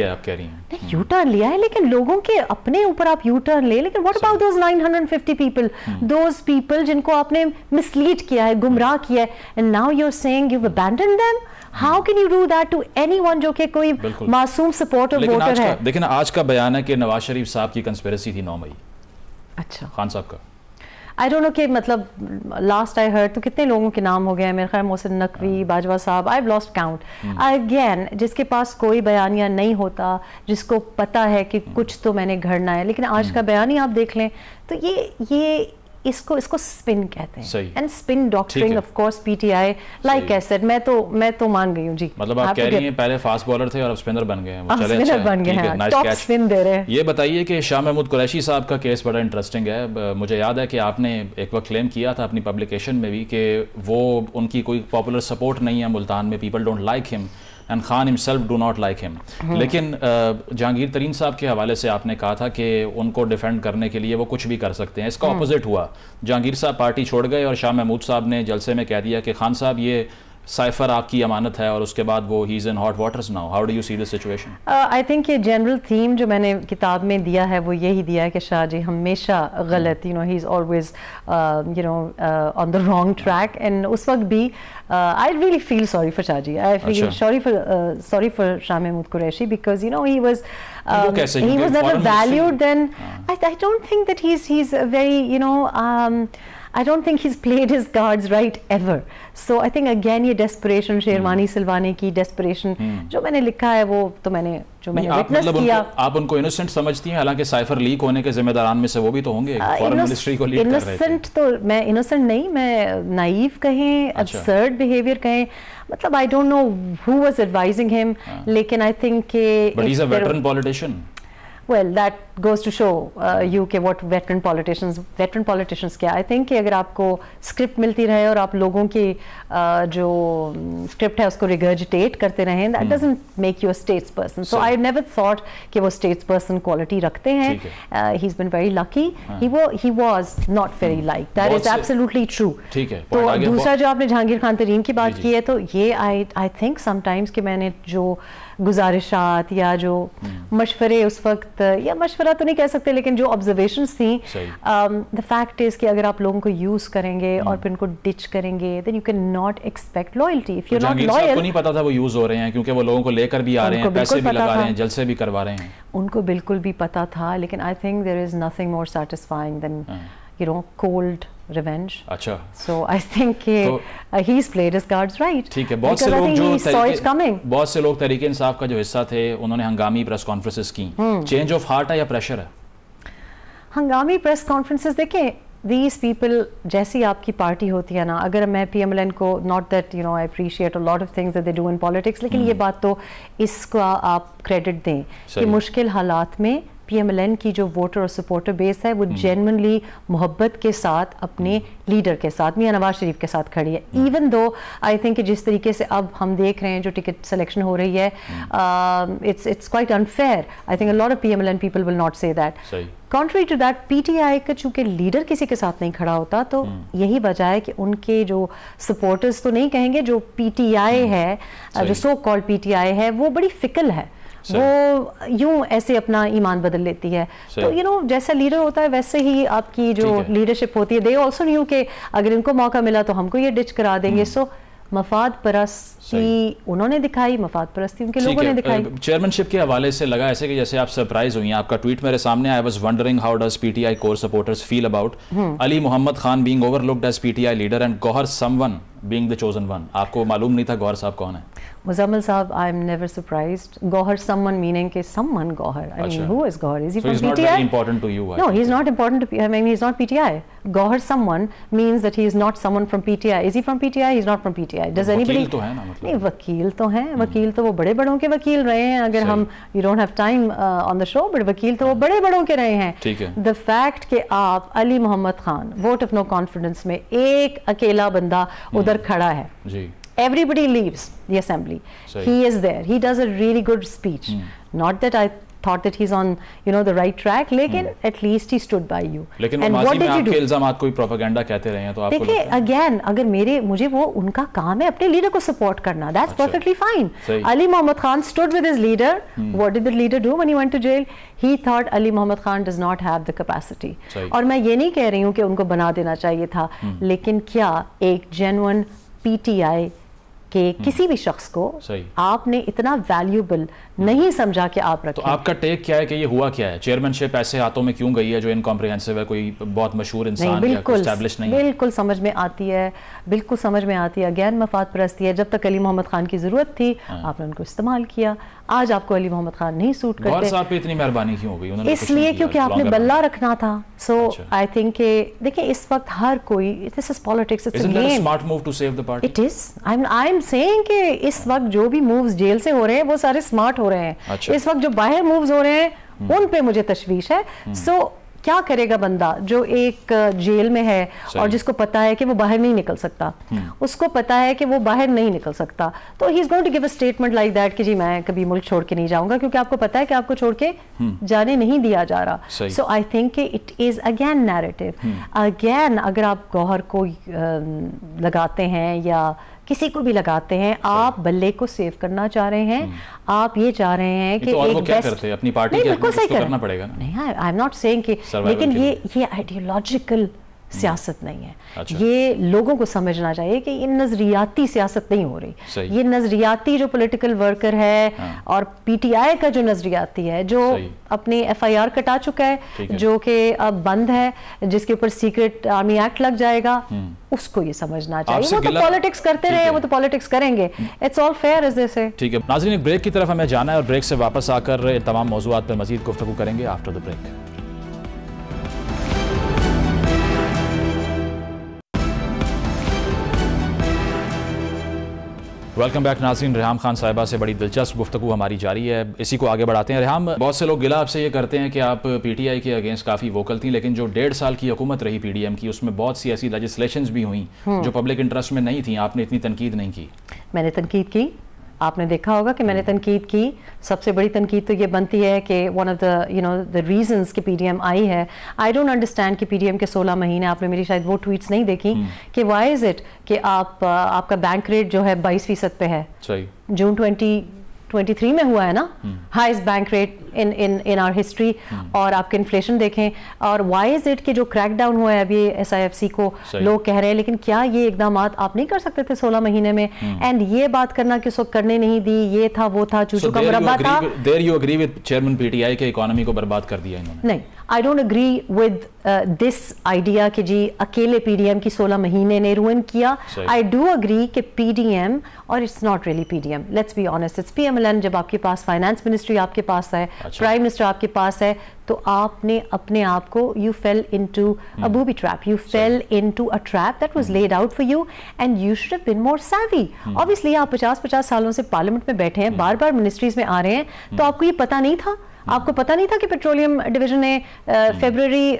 यू टर्न लिया है, लेकिन लोगों के अपने ऊपर आप यू टर्न ले, लेकिन what about those 950 people, those people जिनको आपने मिसलीड किया है, गुमराह किया है, and now you are saying you have abandoned them. How can you do that to anyone जो कि कोई मासूम सपोर्टर वोटर है? लेकिन आज का बयान है कि नवाज शरीफ साहब की कंस्पिरेसी थी 9 मई. अच्छा, खान साहब का आई डोंट नो कि मतलब लास्ट आई हर्ड तो कितने लोगों के नाम हो गए हैं, मेरे ख्याल मोहसिन नकवी, बाजवा साहब, I have lost count. Again जिसके पास कोई बयानिया नहीं होता, जिसको पता है कि कुछ तो मैंने घड़ना है, लेकिन आज का बयान ही आप देख लें तो ये इसको स्पिन कहते हैं. And spin doctoring of course PTI, like I said, मैं तो मान गई हूं जी. मतलब आप कह रही हैं पहले फास्ट बॉलर थे और अब स्पिनर बन गए हैं. वो चले स्पिनर बन गए हैं, टॉप स्पिन दे रहे हैं. ये बताइए कि शाह महमूद कुरैशी साहब का केस बड़ा इंटरेस्टिंग है. मुझे याद है कि आपने एक वक्त क्लेम किया था अपनी पब्लिकेशन में भी कि वो उनकी कोई पॉपुलर सपोर्ट नहीं है मुल्तान में, people don't like him and Khan himself do not like him. लेकिन जहांगीर तरीन साहब के हवाले से आपने कहा था कि उनको डिफेंड करने के लिए वो कुछ भी कर सकते हैं. इसका ऑपोजिट हुआ, जहांगीर साहब पार्टी छोड़ गए और शाह महमूद साहब ने जलसे में कह दिया कि खान साहब ये साइफर आपकी अमानत है, और उसके बाद वो he is in hot waters now. How do you see this situation? I think ये जनरल थीम जो मैंने किताब में दिया है वो यही दिया है कि शाह जी हमेशा गलत, you know, he is always you know on the wrong track. And उस वक्त भी I really feel sorry for Shah ji, I feel sorry for Shah Mahmood Qureshi, because you know he was never valued. Then I don't think that he's a very, you know, I don't think he's played his cards right ever. So I think again ये desperation, sherwani सिलवाने की desperation जो मैंने लिखा है वो तो मैंने witness किया. आप उनको innocent समझती हैं, हालांकि साइफर लीक होने के जिम्मेदारान में से वो भी तो होंगे, फॉरेन मिनिस्ट्री को लीड कर रहे थे. innocent तो मैं innocent नहीं, मैं naive कहें, absurd behavior कहें, मतलब I don't know who was advising him, लेकिन I think but he's a veteran politician. Well, that goes to show you कि what veteran politicians क्या. I think कि अगर आपको स्क्रिप्ट मिलती रहे और आप लोगों की जो स्क्रिप्ट है उसको regurgitate करते रहें, that doesn't make you a statesperson. So I never thought कि वो statesperson quality रखते हैं. He's been very lucky. He was not very liked. That is absolutely true. ठीक है. तो दूसरा जो आपने जहांगीर खान तरीन की बात की है, तो ये I think sometimes कि मैंने जो गुजारिशात या जो मशवरे उस वक्त, या मशवरा तो नहीं कह सकते लेकिन जो ऑब्जर्वेशंस थी, द फैक्ट इज कि अगर आप लोगों को यूज करेंगे और फिर उनको डिच करेंगे, then you can not expect loyalty. If you not loyal, को नहीं पता था वो यूज हो रहे हैं, क्योंकि वो लोगों को लेकर भी आ रहे हैं, पैसे भी लगा रहे हैं, जलसे भी करवा रहे हैं। उनको बिल्कुल भी पता था, लेकिन I think there is nothing more satisfying than you know cold revenge. अच्छा, so I think he's played his cards right. ठीक है। बहुत से लोग जो बहुत से लोग तहरीक इंसाफ का जो हिस्सा थे, उन्होंने हंगामी प्रेस कॉन्फ्रेंसेस की। चेंज ऑफ हार्ट है या प्रेशर है? हंगामी प्रेस कॉन्फ्रेंसेस, देखें these people, जैसी आपकी पार्टी होती है ना, अगर मैं PMLN को, not that you know I appreciate a lot of things that they do in politics, लेकिन ये बात तो इसका आप क्रेडिट दें कि मुश्किल हालात में PMLN की जो वोटर और सपोर्टर बेस है वो जेन्युइनली मोहब्बत के साथ अपने लीडर के साथ, मियां नवाज शरीफ के साथ खड़ी है। इवन दो आई थिंक कि जिस तरीके से अब हम देख रहे हैं जो टिकट सिलेक्शन हो रही है, it's quite unfair. I think a lot of PMLN people will not say that. Contrary to that, PTI का चूंकि लीडर किसी के साथ नहीं खड़ा होता, तो यही वजह है कि उनके जो सपोर्टर्स तो नहीं कहेंगे, जो PTI है, जो सो कॉल्ड PTI है, वो बड़ी फिकल है, वो यूं ऐसे अपना ईमान बदल लेती है। तो यू नो जैसा लीडर होता है वैसे ही आपकी जो लीडरशिप होती है। दे ऑल्सो न्यू कि अगर इनको मौका मिला तो हमको ये डिच करा देंगे। सो मफाद परस्ती उन्होंने दिखाई, मफाद परस्ती उनके लोगों ने दिखाई। चेयरमैनशिप के हवाले से लगा ऐसे कि जैसे आप सरप्राइज हुई हैं। आपका ट्वीट मेरे सामने, I was wondering how does PTI core supporters feel about Ali Mohammad Khan being overlooked as PTI leader and Gohar someone being the chosen one. आपको मालूम नहीं था गौहर साहब कौन है? मुजम्मिल साहब, I am never surprised. Gauhar someone meaning कि someone Gauhar. I mean, who is Gauhar? Is he from PTI? So he's not very important to you? No, he's not important to. I mean, he's not PTI. Gauhar someone means that he is not someone from PTI. Is he from PTI? He's not from PTI. Does anybody? वकील तो है ना, मतलब? नहीं, वकील तो हैं. वकील तो वो बड़े बड़ों के वकील रहे हैं. अगर हम you don't have time on the show, but वकील तो वो बड़े बड़ों के रहे हैं. ठीक है. The fact कि आप Ali Mohammad Khan vote of no confidence में एक अकेला बंदा उधर खड़ा है. Everybody leaves the assembly. He is there. He does a really good speech. Not that I thought that he's on, you know, the right track, लेकिन at least he stood by you. लेकिन माजी में आपके इल्जामात कोई propaganda कहते रहे हैं तो आपको देखिए again, अगर मुझे वो उनका काम है अपने लीडर को सपोर्ट करना. That's perfectly fine. Ali Muhammad Khan stood with his leader. What did the leader do when he went to jail? He thought Ali Muhammad Khan does not have the capacity. और मैं ये नहीं कह रही हूँ कि उनको बना देना चाहिए था, लेकिन क्या एक genuine PTI के किसी भी शख्स को आपने इतना वैल्यूएबल नहीं समझा कि आप रखें? तो आपका टेक क्या है कि ये हुआ क्या है? चेयरमैनशिप ऐसे हाथों में क्यों गई है जो इनकॉम्प्रिहेंसिव है, कोई बहुत मशहूर इंसान या कोई एस्टैब्लिश नहीं है? बिल्कुल समझ में आती है, बिल्कुल समझ में आती है। अगेन मफाद परस्ती है। जब तक अली मोहम्मद खान की जरूरत थी आपने उनको इस्तेमाल किया। आज आपको अली मोहम्मद खान नहीं सूट करते। गौहर साहब पे इतनी मेहरबानी क्यों हो गई? उन्होंने इसलिए क्योंकि आपने बल्ला रखना था। सो आई थिंक कि देखिए इस वक्त हर कोई, this is politics, it's a game. Smart move to save the party? It is. I am saying कि इस वक्त जो भी मूव्स जेल से हो रहे हैं वो सारे स्मार्ट हो रहे हैं। इस वक्त जो बाहर मूव्स हो रहे हैं उन पे मुझे तशवीश है। सो क्या करेगा बंदा जो एक जेल में है और जिसको पता है कि वो बाहर नहीं निकल सकता, उसको पता है कि वो बाहर नहीं निकल सकता, तो he is going to give a statement like that कि जी मैं कभी मुल्क छोड़ के नहीं जाऊंगा, क्योंकि आपको पता है कि आपको छोड़ के जाने नहीं दिया जा रहा। सो आई थिंक कि it is again narrative. Again अगर आप गौहर को लगाते हैं या किसी को भी लगाते हैं, आप बल्ले को सेव करना चाह रहे हैं, आप ये चाह रहे हैं कि एक क्या करते हैं अपनी पार्टी के बिल्कुल सही करना पड़ेगा ना? नहीं, आई एम नॉट सेइंग कि, लेकिन ये आइडियोलॉजिकल सियासत नहीं है। ये लोगों को समझना चाहिए कि ये नजरियाती सियासत नहीं हो रही। ये नजरियाती जो पॉलिटिकल वर्कर है और PTI का जो नजरियाती है, जो अपने FIR कटा चुका है, जो कि अब बंद है, जिसके ऊपर सीक्रेट आर्मी एक्ट लग जाएगा, उसको ये समझना चाहिए। वो तो पॉलिटिक्स करते रहे, वो तो पॉलिटिक्स करेंगे। It's all fair as they say. ठीक है नाज़रीन, एक ब्रेक की तरफ हमें जाना है और ब्रेक से वापस आकर तमाम मौज़ूआत पर मज़ीद गुफ्तगू करेंगे after the break. Welcome back नाज़रीन। रेहाम खान साहिबा से बड़ी दिलचस्प गुफ्तगू हमारी जारी है, इसी को आगे बढ़ाते हैं। रेहाम, बहुत से लोग गिला आपसे ये करते हैं कि आप PTI के अगेंस्ट काफ़ी वोकल थी, लेकिन जो 1.5 साल की हुकूमत रही PDM की, उसमें बहुत सी ऐसी लेजिस्लेशंस भी हुई जो पब्लिक इंटरेस्ट में नहीं थी, आपने इतनी तनकीद नहीं की। मैंने तनकीद की, आपने देखा होगा कि मैंने तनकीद की। सबसे बड़ी तनकीद तो ये बनती है कि वन ऑफ द रीजंस कि PDM आई है, आई डोंट अंडरस्टैंड कि PDM के 16 महीने, आपने मेरी शायद वो ट्वीट्स नहीं देखी कि व्हाई इज इट कि आपका बैंक रेट जो है 22% पे है। जून 23 में हुआ है ना, highest bank rate in our history, और आपके इन्फ्लेशन देखें, और वाई इज इट कि जो क्रैक डाउन हुआ है अभी SIFC को लोग कह रहे हैं, लेकिन क्या ये इकदाम आप नहीं कर सकते थे 16 महीने में? एंड ये बात करना कि उसको करने नहीं दी, ये था वो था, चूचू का मुरब्बा था। There you agree with chairman PTI के इकोनॉमी को बर्बाद कर दिया इन्होंने? नहीं, I don't agree with this idea कि जी अकेले PDM की 16 महीने ने रूइन किया। आई डू एग्री कि PDM, और it's not really PDM, let's be honest, it's PMLN। जब आपके पास फाइनेंस मिनिस्ट्री आपके पास है, प्राइम मिनिस्टर आपके पास है, तो आपने अपने आप को, you fell into a booby trap, you fell into a trap that was laid out for you, and you should have been more savvy। Obviously आप 50-50 सालों से पार्लियामेंट में बैठे हैं, बार बार मिनिस्ट्रीज में आ रहे हैं, तो आपको ये पता नहीं था? आपको पता नहीं था कि पेट्रोलियम डिवीजन ने फरवरी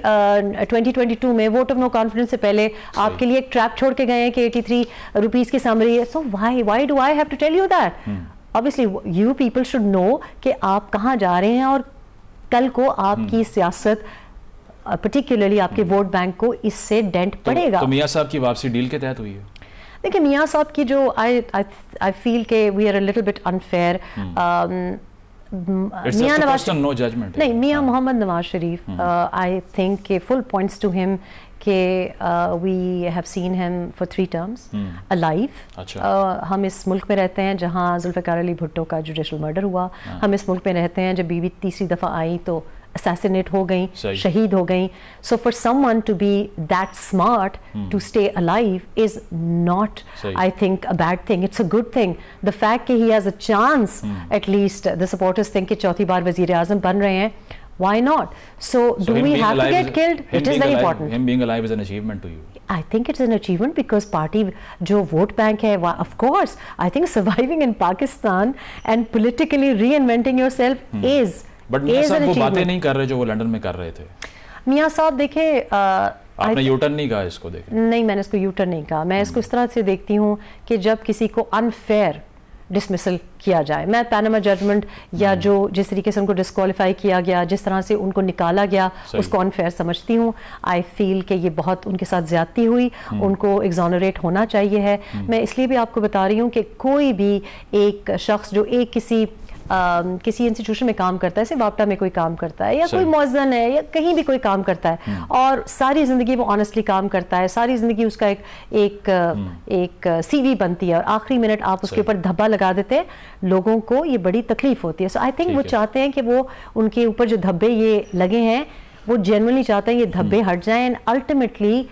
2022 में वोट ऑफ नो कॉन्फिडेंस से पहले आपके लिए एक ट्रैप छोड़ के गए हैं कि 83 रुपीस की समरी है? So why do I have to tell you that? Obviously you people should know कि आप कहाँ जा रहे हैं, और कल को आपकी सियासत, पर्टिकुलरली आपके वोट बैंक को इससे डेंट पड़ेगा। तो मियां साहब की वापसी डील के तहत हुई है? देखिए, मियां साहब की जो आई फील के we are a little bit unfair. Mian Nawaz, no judgement नहीं, मियां मोहम्मद नवाज शरीफ, आई थिंक के फुल पॉइंट्स टू हिम कि we have seen him for 3 terms alive. हम इस मुल्क में रहते हैं जहां जुल्फ़िकार अली भुट्टो का जुडिशल मर्डर हुआ। हम इस मुल्क में रहते हैं जब बीवी तीसरी दफ़ा आई तो assassinate हो गई, शहीद हो गई। So for someone to be that smart to stay alive is not, I think, a bad thing. It's a good thing. The fact that he has a chance, at least the supporters think कि चौथी बार वज़ीर आज़म बन रहे हैं, why not? So do we have to get killed? It is very important. Him being alive is an achievement to you. I think it's an achievement because party जो vote bank है, of course, I think surviving in Pakistan and politically reinventing yourself is but Mian साहब वो बातें नहीं कर रहे जो वो लंदन में कर रहे थे। मियां साहब देखें, आपने यूटर्न नहीं कहा इसको? देखें, नहीं, मैंने इसको यूटर्न नहीं कहा। मैं इसको इस तरह से देखती हूँ कि जब किसी को अनफेयर डिसमिसल किया जाए, मैं पैनामा जजमेंट या जो जिस तरीके से उनको डिस्क्वालीफाई किया गया, जिस तरह से उनको निकाला गया, उसको अनफेयर समझती हूँ। आई फील कि ये बहुत उनके साथ ज्यादती हुई, उनको एग्जॉनरेट होना चाहिए है। मैं इसलिए भी आपको बता रही हूँ कि कोई भी एक शख्स जो एक किसी इंस्टीट्यूशन में काम करता है, सिर्फ वापटा में कोई काम करता है, या कोई मौजन है, या कहीं भी कोई काम करता है, और सारी ज़िंदगी वो ऑनेस्टली काम करता है, सारी ज़िंदगी उसका एक CV बनती है, और आखिरी मिनट आप उसके ऊपर धब्बा लगा देते हैं, लोगों को ये बड़ी तकलीफ होती है। सो आई थिंक वो चाहते हैं कि वो उनके ऊपर जो धब्बे ये लगे हैं, वो जेन्युइनली चाहते हैं ये धब्बे हट जाएं, and ultimately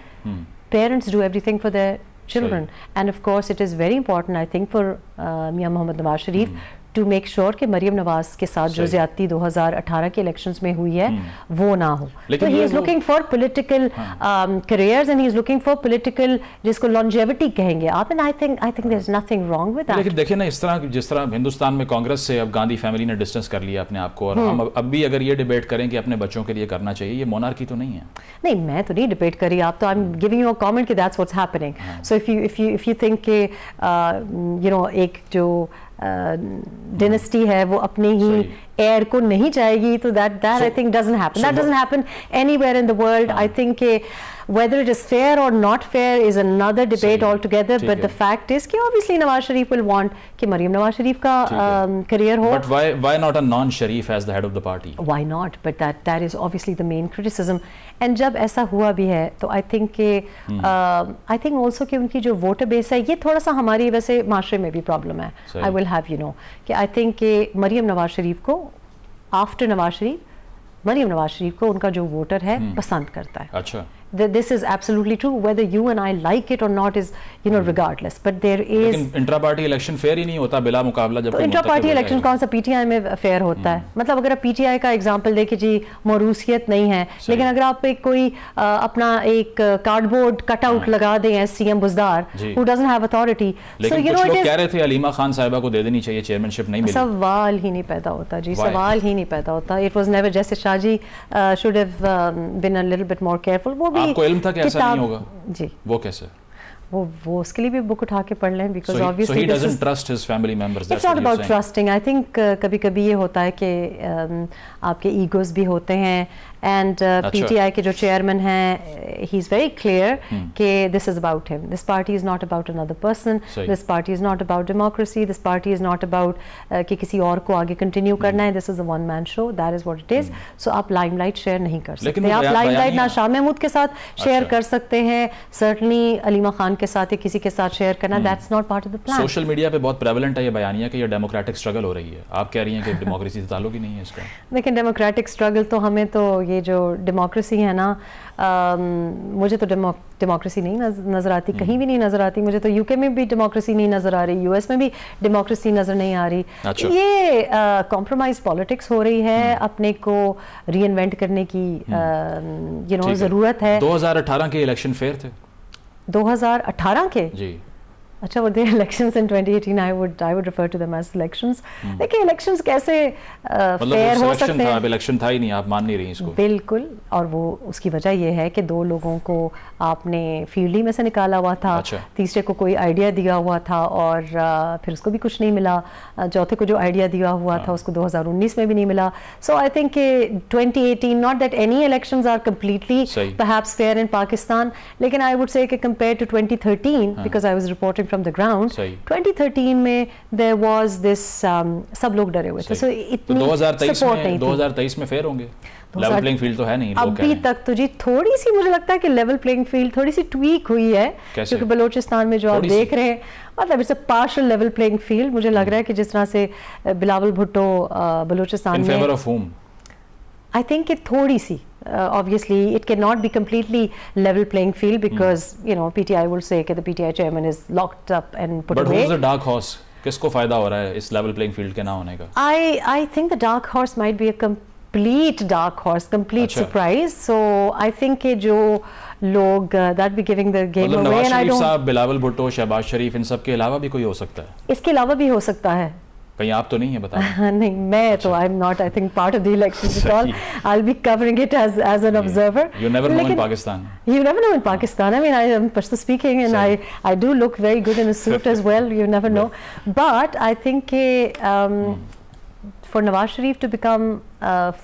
parents do everything for their children, and of course it is very important, I think, for Mian Muhammad Nawaz Sharif to make sure कि मरियम नवाज के साथ जो ज्यादती 2018 के इलेक्शंस में हुई है वो ना हो। तो he is looking for political careers, and he is looking for political, जिसको लॉन्जेविटी कहेंगे आप, and I think there is nothing wrong with that. लेकिन देखिए ना, इस तरह जिस तरह हिंदुस्तान में कांग्रेस से अब गांधी फैमिली ने डिस्टेंस कर लिया अपने आप को, और हम अब भी अगर ये डिबेट करें कि अपने बच्चों के लिए करना चाहिए, ये मोनार्की तो नहीं है। नहीं, मैं तो नहीं डिबेट कर रही, आप तो I am giving you a comment कि that's what's happening. So if you think कि यू नो एक जो डिनेस्टी है वो अपने ही एयर को नहीं जाएगी, तो that I think doesn't happen, that doesn't happen anywhere in the world. I think whether it is fair or not fair is another debate altogether, but the fact is कि obviously Nawaz Sharif will want कि मरियम नवाज शरीफ का career हो। But why not a non-Sharif as the head of the party? Why not? But that is obviously the main criticism. And जब ऐसा हुआ भी है तो I think कि I think also कि उनकी जो voter base है, ये थोड़ा सा हमारी वैसे माशरे में भी problem है। I will have you know कि I think कि मरियम नवाज शरीफ को after नवाज शरीफ, मरियम नवाज शरीफ को उनका जो वोटर है पसंद करता है। अच्छा, this is absolutely true, whether you and I like it or not is regardless, but there is लेकिन इंट्रा पार्टी इलेक्शन फेयर ही नहीं होता बिला मुकाबला। जब इंट्रा पार्टी इलेक्शन कौन सा PTI में फेयर होता है? मतलब अगर आप PTI का एग्जांपल देखिए जी, मौरूसियत नहीं है, लेकिन अगर आप कोई अपना एक कार्डबोर्ड कटआउट लगा दें CM Buzdar who doesn't have authority, so you know it is, कह रहे थे अलीमा खान साहिबा को दे देनी चाहिए चेयरमैनशिप, नहीं मिली। सवाल ही नहीं पैदा होता जी, सवाल ही नहीं पैदा होता। इट वाज नेवर, जैसे Shahji should have been a little bit more careful. वो आपको इल्म था कि ऐसा नहीं होगा जी? वो कैसे? वो उसके लिए भी बुक उठा के पढ़ लें, because obviously so he doesn't trust his family members. It's not about trusting. I think कभी-कभी ये होता है कि आपके ईगोज भी होते हैं, एंड PTI के जो चेयरमैन हैं, ही इज़ वेरी क्लियर कि this is about him, this party is not about another person, this party is not about democracy, this party is not about कि किसी और को आगे कंटिन्यू करना है, this is a one man show, that is what it is. So आप limelight share नहीं कर सकते. आप लाइमलाइट ना शाह महमूद के साथ शेयर कर सकते हैं, सर्टनली अलीमा खान के साथ या किसी के साथ शेयर करना, that's not part of the plan. Social media पे बहुत प्रेवलेंट है ये बयानिया कि ये डेमोक्रेटिक स्ट्रगल हो रही है. आप कह रही हैं कि डेमोक्रेसी से ताल्लुक ही नहीं है इसका. लेकिन डेमोक्रेटिक स्ट्रगल तो हमें तो ये जो डेमोक्रेसी है ना, मुझे तो डेमोक्रेसी नहीं नज़र आती, कहीं भी नहीं नज़र आती. मुझे तो यूके में भी डेमोक्रेसी नहीं नज़र आ रही, यूएस में भी डेमोक्रेसी नज़र नहीं आ रही. अच्छा. ये कॉम्प्रोमाइज पॉलिटिक्स हो रही है, अपने को रीइन्वेंट करने की ज़रूरत है. 2018 के इलेक्शन फेयर थे. 2018 के जी. अच्छा, वो elections in 2018 I would refer to them as elections. देखिए इलेक्शंस कैसे फेयर हो सकते हैं. अब इलेक्शन था ही नहीं, आप मान नहीं रही इसको. बिल्कुल, और वो उसकी वजह ये है कि 2 लोगों को आपने फील्ड में से निकाला हुआ था. अच्छा. तीसरे को कोई आइडिया दिया हुआ था और फिर उसको भी कुछ नहीं मिला. चौथे को जो आइडिया दिया हुआ था उसको 2019 में भी नहीं मिला. So I think 2018, not that any elections are completely perhaps fair in Pakistan, लेकिन आई वुड से कि compare to 2013, because I was reporting from the ground, 2013 में there was this सब लोग डरे हुए थे. So इतनी सपोर्ट नहीं थी. 2023 में फेयर होंगे. लेवल प्लेइंग फील्ड तो है नहीं. अभी तक तो जी थोड़ी सी मुझे लगता है कि लेवल प्लेइंग फील्ड थोड़ी सी ट्वीक हुई है, क्योंकि बलोचिस्तान में जो आप देख रहे हैं, मतलब it's a partial level playing field. मुझे लग रहा है कि जिस तरह से बिलावल भुट्टो बलोचिस्तान में, in favor of whom? I think it थोड़ी सी obviously it cannot be completely level playing field because PTI will say that the PTI chairman is locked up and put away. But who's the dark horse? किसको फायदा हो रहा है इस level playing field के ना होने का? I think the dark horse might be a complete dark horse, complete surprise. So I think कि जो लोग that be giving the game away, and I don't. साहब, बिलावल भुट्टो, शहबाज शरीफ, इन सब के अलावा भी कोई हो सकता है? इसके अलावा भी हो सकता है. कहीं आप तो नहीं है बता. नहीं, मैं तो I'm not, I think, part of the elections at all. I'll be covering it as an observer. You never know in Pakistan. You never know in Pakistan. I mean, I am personally speaking, and I do look very good in a suit as well. You never know. But I think for Nawaz Sharif to become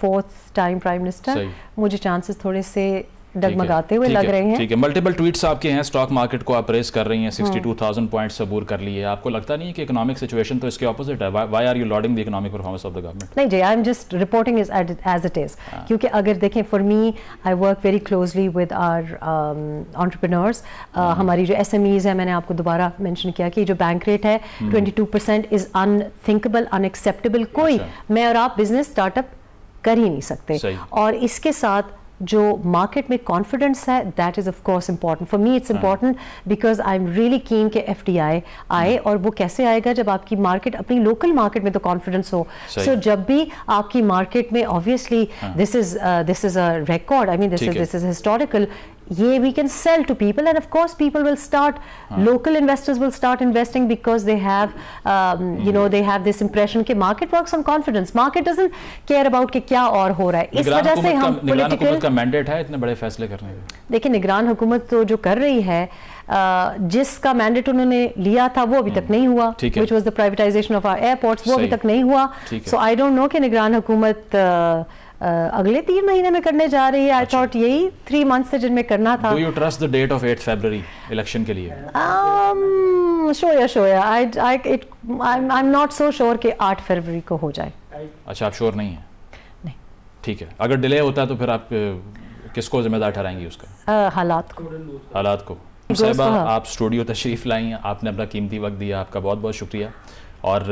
4th time Prime Minister, मुझे chances थोड़े से डगमगाते हुए लग रहे हैं. ठीक है. Multiple tweets आपके हैं, स्टॉक मार्केट को आप प्रेस कर रही हैं, 62,000 पॉइंट्स अबूर कर लिए. आपको लगता नहीं है कि इकोनॉमिक सिचुएशन तो इसके ऑपोजिट है? Why are you lauding the economic performance of the government? नहीं जी, I am just reporting as it is. क्योंकि अगर देखें, for me, I work very closely with our entrepreneurs. हमारी जो SMEs है, मैंने आपको दोबारा मेंशन किया कि जो बैंक रेट है 22% इज अनथिंकेबल, अनएक्सेप्टेबल. कोई मैं और आप बिजनेस स्टार्टअप कर ही नहीं सकते. और इसके साथ जो मार्केट में कॉन्फिडेंस है, that is of course important. For me it's important because I am really कीन के FDI आए. और वो कैसे आएगा? जब आपकी मार्केट, अपनी लोकल मार्केट में तो कॉन्फिडेंस हो. सो जब भी आपकी मार्केट में, obviously this is a record, I mean this is historical. ये we can sell to people, and of course people will start, local investors will start investing because they have they have this impression कि market works on confidence. Market doesn't care about कि क्या और हो रहा है. इस वजह से हम political का mandate है इतने बड़े फैसले करने का. देखिए, निगरान हुकूमत तो जो कर रही है, जिसका मैंडेट उन्होंने लिया था वो अभी तक नहीं हुआ, which was the privatization of our airports, वो अभी तक नहीं हुआ. So I don't know कि निगरान हुकूमत अगले 3 महीने में करने जा रही है. आई थॉट यही 3 months से जिनमें करना था. Do you trust the date of 8th February election के लिए? Sure. I'm not so sure कि 8 फरवरी को हो जाए. अच्छा, आप श्योर नहीं है? नहीं. ठीक है. अगर डिले होता है तो फिर आप किसको जिम्मेदार ठहराएंगी उसका? हालात को. साहिबा, आप स्टूडियो तशरीफ़ लाई हैं, आपने अपना कीमती वक्त दिया, आपका बहुत बहुत शुक्रिया. और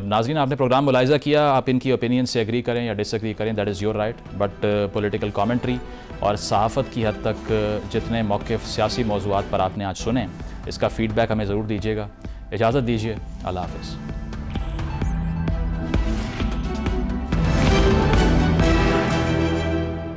नाज़रीन, आपने प्रोग्राम मुलाहिज़ा किया, आप इनकी ओपिनियन से एग्री करें या डिसएग्री करें, that is your right. But political commentary और सहाफ़त की हद तक जितने मौक़िफ़ सियासी मौज़ूआत पर आपने आज सुने, इसका फ़ीडबैक हमें ज़रूर दीजिएगा. इजाज़त दीजिए. अल्लाह हाफ़िज़.